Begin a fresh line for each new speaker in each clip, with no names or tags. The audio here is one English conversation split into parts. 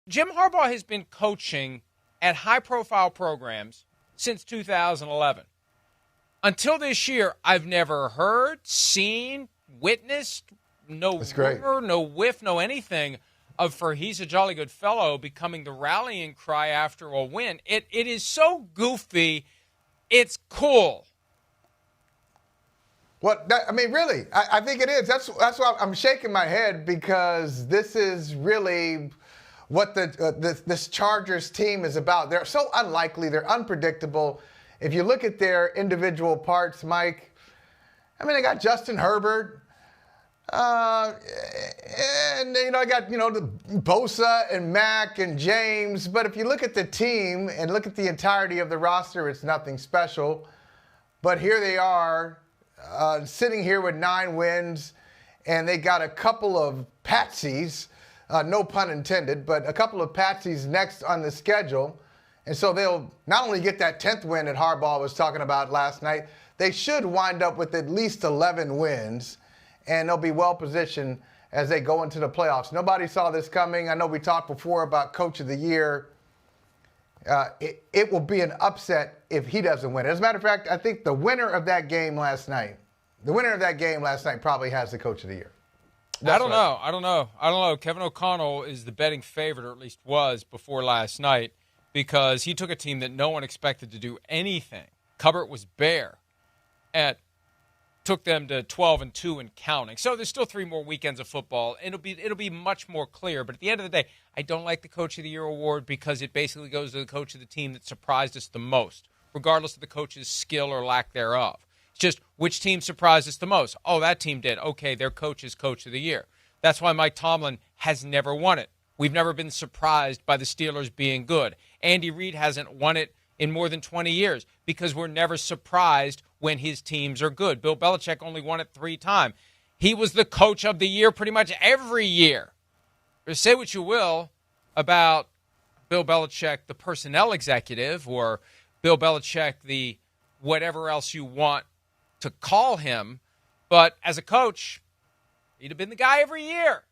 Jim Harbaugh has been coaching at high-profile programs since 2011. Until this year, I've never heard, seen, witnessed, no rumor, no whiff, no anything of for he's a jolly good fellow becoming the rallying cry after a win. It is so goofy, it's cool.
Really, I think it is. That's why I'm shaking my head, because this is really what this Chargers team is about. They're so unlikely. They're unpredictable. If you look at their individual parts, Mike, they got Justin Herbert. I got, the Bosa and Mac and James. But if you look at the team and look at the entirety of the roster, it's nothing special. But here they are, sitting here with 9 wins, and they got a couple of patsies, no pun intended, but a couple of patsies next on the schedule. And so they'll not only get that 10th win that Harbaugh was talking about last night, they should wind up with at least 11 wins, and they'll be well-positioned as they go into the playoffs. Nobody saw this coming. I know we talked before about Coach of the Year. It will be an upset if he doesn't win. As a matter of fact, I think the winner of that game last night probably has the Coach of the Year.
I don't know. Kevin O'Connell is the betting favorite, or at least was before last night, because he took a team that no one expected to do anything. Cupboard was bare, and took them to 12-2 and counting. So there's still 3 more weekends of football. It'll be much more clear. But at the end of the day, I don't like the Coach of the Year award, because it basically goes to the coach of the team that surprised us the most, regardless of the coach's skill or lack thereof. It's just which team surprised us the most. Oh, that team did. Okay, their coach is Coach of the Year. That's why Mike Tomlin has never won it. We've never been surprised by the Steelers being good. Andy Reid hasn't won it in more than 20 years because we're never surprised when his teams are good. Bill Belichick only won it 3 times. He was the Coach of the Year pretty much every year. Say what you will about Bill Belichick, the personnel executive, or Bill Belichick, the whatever else you want to call him, but as a coach, he'd have been the guy every year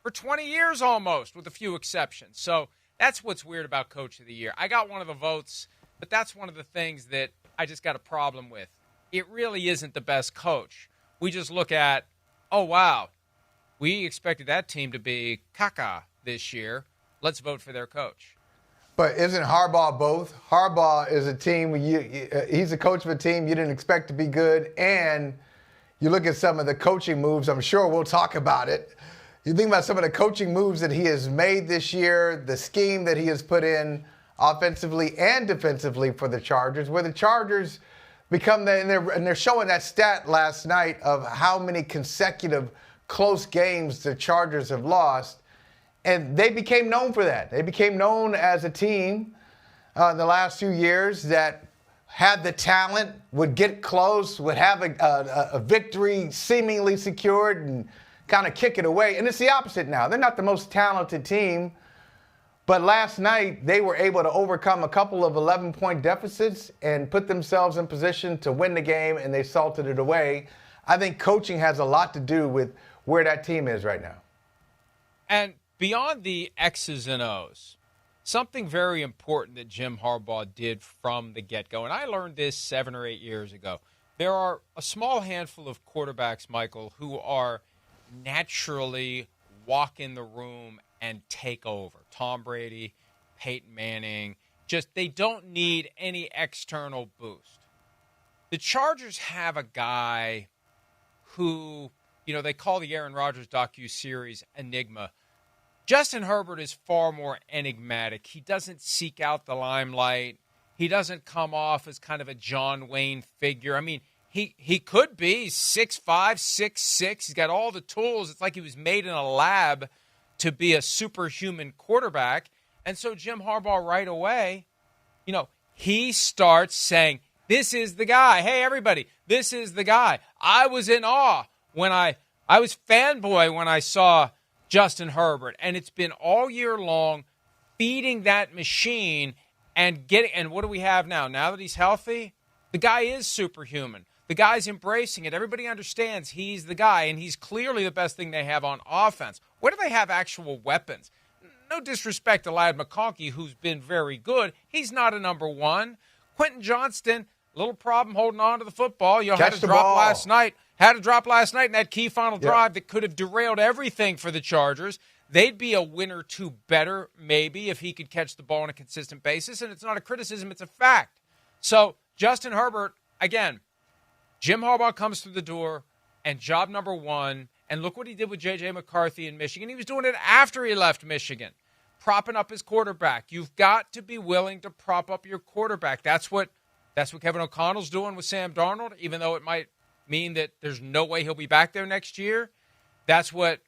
for 20 years almost, with a few exceptions. So that's what's weird about Coach of the Year. I got one of the votes, but that's one of the things that I just got a problem with. It really isn't the best coach. We just look at, oh, wow, we expected that team to be caca this year. Let's vote for their coach.
But isn't Harbaugh both? Harbaugh is a team, he's a coach of a team you didn't expect to be good, and you look at some of the coaching moves, I'm sure we'll talk about it. You think about some of the coaching moves that he has made this year, the scheme that he has put in offensively and defensively for the Chargers, where the Chargers become and they're showing that stat last night of how many consecutive close games the Chargers have lost, and they became known for that. They became known as a team in the last few years that had the talent, would get close, would have a victory seemingly secured and kind of kick it away. And it's the opposite now. They're not the most talented team, but last night they were able to overcome a couple of 11-point deficits and put themselves in position to win the game, and they salted it away. I think coaching has a lot to do with where that team is right now.
And beyond the X's and O's, something very important that Jim Harbaugh did from the get-go, and I learned this 7 or 8 years ago. There are a small handful of quarterbacks, Michael, who are naturally walk in the room and take over. Tom Brady, Peyton Manning, just they don't need any external boost. The Chargers have a guy who, they call the Aaron Rodgers docuseries Enigma. Justin Herbert is far more enigmatic. He doesn't seek out the limelight. He doesn't come off as kind of a John Wayne figure. I mean, he could be 6'5", 6'6". He's got all the tools. It's like he was made in a lab to be a superhuman quarterback. And so Jim Harbaugh right away, he starts saying, this is the guy. Hey, everybody, this is the guy. I was in awe when I was fanboy when I saw Justin Herbert. And it's been all year long feeding that machine and what do we have now? Now that he's healthy, the guy is superhuman. The guy's embracing it. Everybody understands he's the guy, and he's clearly the best thing they have on offense. Where do they have actual weapons? no disrespect to Ladd McConkey, who's been very good. He's not a number one. Quentin Johnston, little problem holding on to the football. Had to drop last night. Had to drop last night in that key final drive that could have derailed everything for the Chargers. They'd be a win or two better, maybe, if he could catch the ball on a consistent basis. And it's not a criticism, it's a fact. So, Justin Herbert, again, Jim Harbaugh comes through the door, and job number one, and look what he did with J.J. McCarthy in Michigan. He was doing it after he left Michigan, propping up his quarterback. You've got to be willing to prop up your quarterback. That's what Kevin O'Connell's doing with Sam Darnold, even though it might mean that there's no way he'll be back there next year. That's what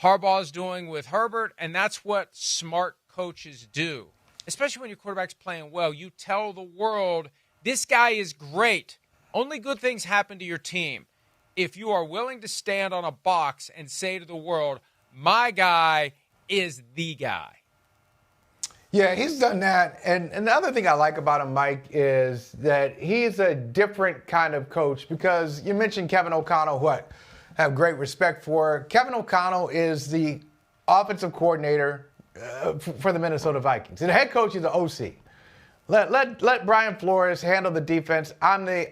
Harbaugh's doing with Herbert, and that's what smart coaches do, especially when your quarterback's playing well. You tell the world, this guy is great. Only good things happen to your team if you are willing to stand on a box and say to the world, my guy is the guy.
Yeah, he's done that. And the other thing I like about him, Mike, is that he's a different kind of coach because you mentioned Kevin O'Connell, who I have great respect for. Kevin O'Connell is the offensive coordinator for the Minnesota Vikings. And the head coach is the OC. Let Brian Flores handle the defense. I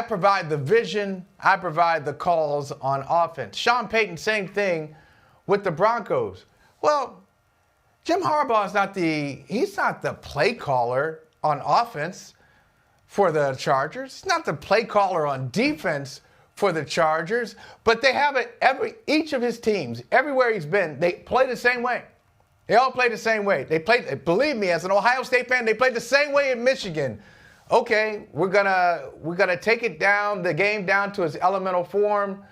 provide the vision. I provide the calls on offense. Sean Payton, same thing with the Broncos. Well, Jim Harbaugh is not the play caller on offense for the Chargers. He's not the play caller on defense for the Chargers. But they have it each of his teams, everywhere he's been, they play the same way. They all play the same way. Believe me, as an Ohio State fan, they played the same way in Michigan. Okay, we're gonna take the game down to its elemental form.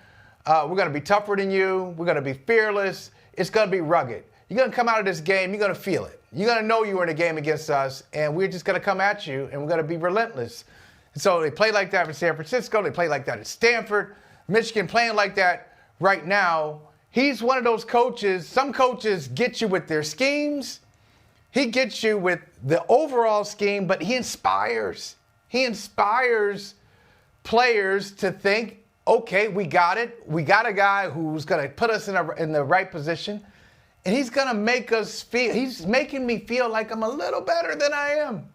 We're gonna be tougher than you. We're gonna be fearless. It's gonna be rugged. You're gonna come out of this game. You're gonna feel it. You're gonna know you were in a game against us, and we're just gonna come at you, and we're gonna be relentless. And so they play like that in San Francisco. They play like that at Stanford. Michigan playing like that right now. He's one of those coaches. Some coaches get you with their schemes. He gets you with the overall scheme, but he inspires. He inspires players to think, okay, we got it. We got a guy who's going to put us in the right position, and he's going to make us feel, he's making me feel like I'm a little better than I am.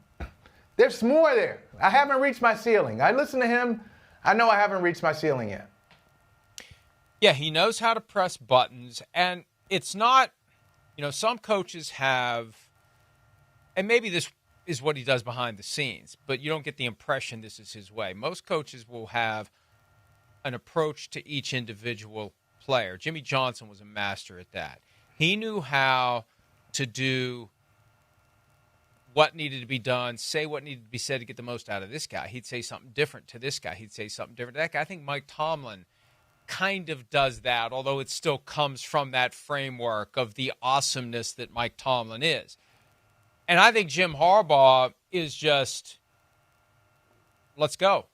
There's more there. I haven't reached my ceiling. I listen to him. I know I haven't reached my ceiling yet.
Yeah, he knows how to press buttons, and it's not, some coaches have, and maybe this is what he does behind the scenes, but you don't get the impression this is his way. Most coaches will have an approach to each individual player. Jimmy Johnson was a master at that. He knew how to do what needed to be done, say what needed to be said to get the most out of this guy. He'd say something different to this guy. He'd say something different to that guy. I think Mike Tomlin kind of does that, although it still comes from that framework of the awesomeness that Mike Tomlin is. And I think Jim Harbaugh is just, let's go.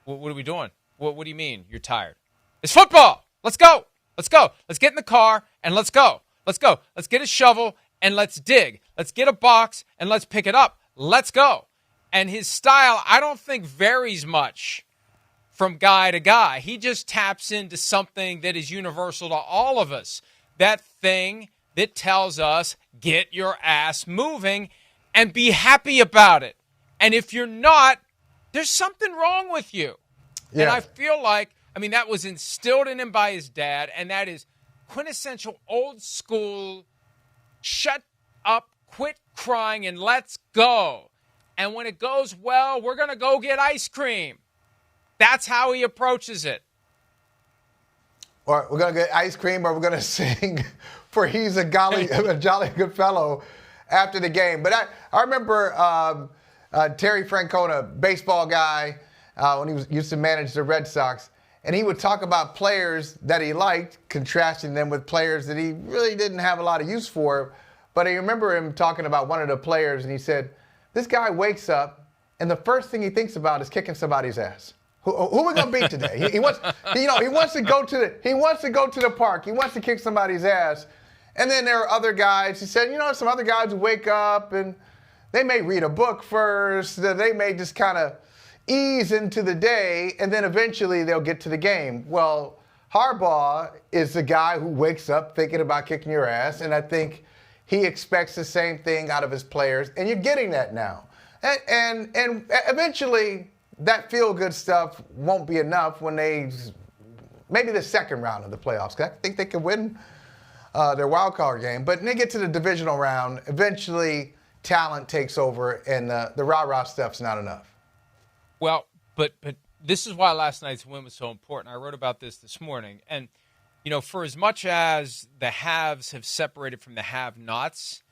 What are we doing? What do you mean you're tired? It's football. Let's go. Let's go. Let's get in the car and let's go. Let's go. Let's get a shovel and let's dig. Let's get a box and let's pick it up. Let's go. And his style, I don't think varies much from guy to guy. He just taps into something that is universal to all of us. That thing that tells us, get your ass moving and be happy about it. And if you're not, there's something wrong with you. Yeah. And I feel like, that was instilled in him by his dad, and that is quintessential old school, shut up, quit crying, and let's go. And when it goes well, we're going to go get ice cream. That's how he approaches it.
Or we're going to get ice cream, or we're going to sing for He's a Jolly Good Fellow after the game. But I remember Terry Francona, baseball guy, when he used to manage the Red Sox, and he would talk about players that he liked, contrasting them with players that he really didn't have a lot of use for. But I remember him talking about one of the players, and he said, this guy wakes up, and the first thing he thinks about is kicking somebody's ass. Who are we gonna beat today? He wants to go to the park. He wants to kick somebody's ass. And then there are other guys. He said, some other guys who wake up and they may read a book first. They may just kind of ease into the day, and then eventually they'll get to the game. Well, Harbaugh is the guy who wakes up thinking about kicking your ass, and I think he expects the same thing out of his players, and you're getting that now. And eventually, that feel-good stuff won't be enough when maybe the second round of the playoffs. 'Cause I think they could win their wild card game, but when they get to the divisional round, eventually talent takes over, and the rah-rah stuff's not enough.
Well, but this is why last night's win was so important. I wrote about this morning. And, for as much as the haves have separated from the have-nots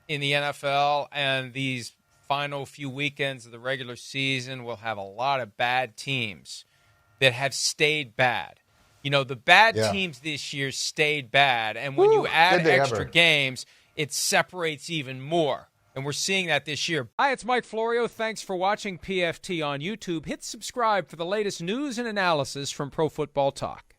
in the NFL, and these final few weekends of the regular season will have a lot of bad teams that have stayed bad. The bad teams this year stayed bad. And when you add extra games, it separates even more. And we're seeing that this year. Hi, it's Mike Florio. Thanks for watching PFT on YouTube. Hit subscribe for the latest news and analysis from Pro Football Talk.